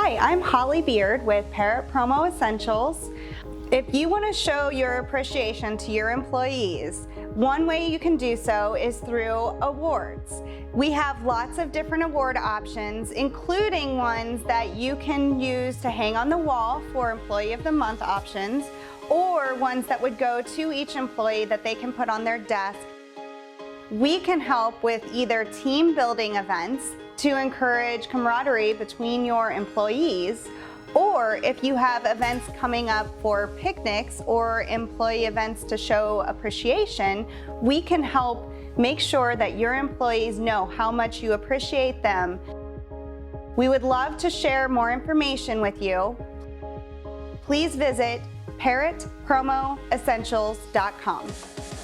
Hi, I'm Holly Beard with Parrot Promo Essentials. If you want to show your appreciation to your employees, one way you can do so is through awards. We have lots of different award options, including ones that you can use to hang on the wall for Employee of the Month options, or ones that would go to each employee that they can put on their desk. We can help with either team building events to encourage camaraderie between your employees, or if you have events coming up for picnics or employee events to show appreciation, we can help make sure that your employees know how much you appreciate them. We would love to share more information with you. Please visit parrotpromoessentials.com.